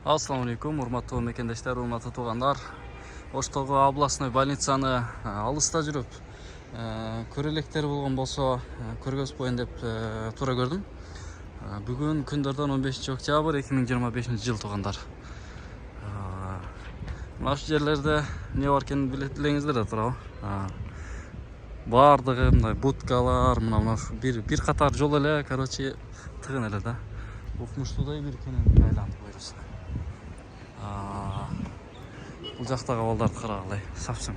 Assalamu алейкум, урматтуу мекендештер, урматтуу туугандар. Оштогу областной больницаны алыста жүрүп, көрөлектер болгон болсо, көргөзбөйүн деп туура көрдүм. Бүгүн күндөрдөн 15 октябрь 2025 жыл туугандар. Мына ушул жерлерде эмне бар экенин билеңиздер да туурабы? Бардыгы мындай будкалар, мына бир катар жол эле, короче, тыгын эле да. Укмуштуудай бир кенен айланып койбойсуз. Бул жактагы абалдарды карагылай, сапсың.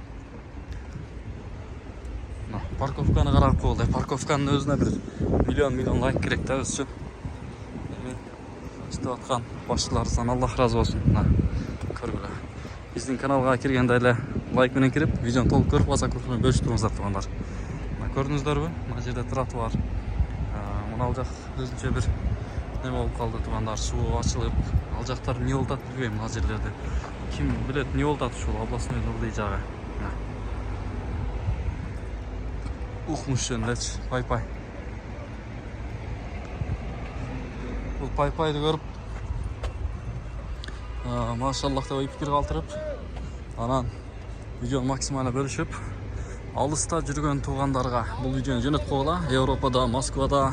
Мына парковканы карап койгулай. Парковканын өзүнө бир миллион лайк керек да өз үчүн. Иштеп аткан башчыларыбыздан Аллах разы болсун. Мына көргүлө. Биздин каналга киргенде эле лайк менен кирип, видеону толук көрүп, WhatsApp менен бөлүштүрүңүздөр туугандар. Мына көрдүңүздөрбү? Мына жерде тротуар. Мына ал жак өзүнчө бир неме болуп калды туугандар, суу ачылып, ал жактар эмне болуп атат билбейм, ал жерлерде. Ким билет эмне болуп атат ушул областной ылдый жагы. Укмуш элечи, пай-пай. Бул пай-пайды көрүп, машаллах деп ой пикир калтырып, анан видеону максимально бөлүшүп, алыста жүргөн туугандарга бул видеону жөнөтүп койгула. Европада, Москвада,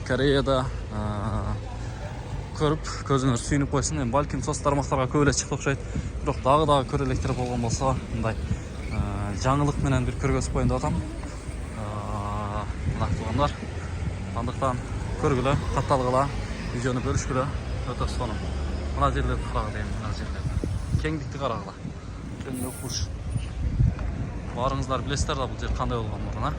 Кореяда көрүп, көзүңөр сүйүнүп койсун. Эми балким соц тармактарга көп эле чыкты окшойт. Бирок дагы көрө электер болгон болсо, мындай жаңылык менен бир көргөзүп коеюн деп атам. Мына туугандар, андыктан көргүлө, катталгыла, видеону бөлүшкүлө, өтө сонун. Мына жерлерди карагыла, мына жерлерди. Кеңдикти карагыла. Кеңдик укмуш. Барыңыздар билесиздер да бул жер кандай болгонун, а?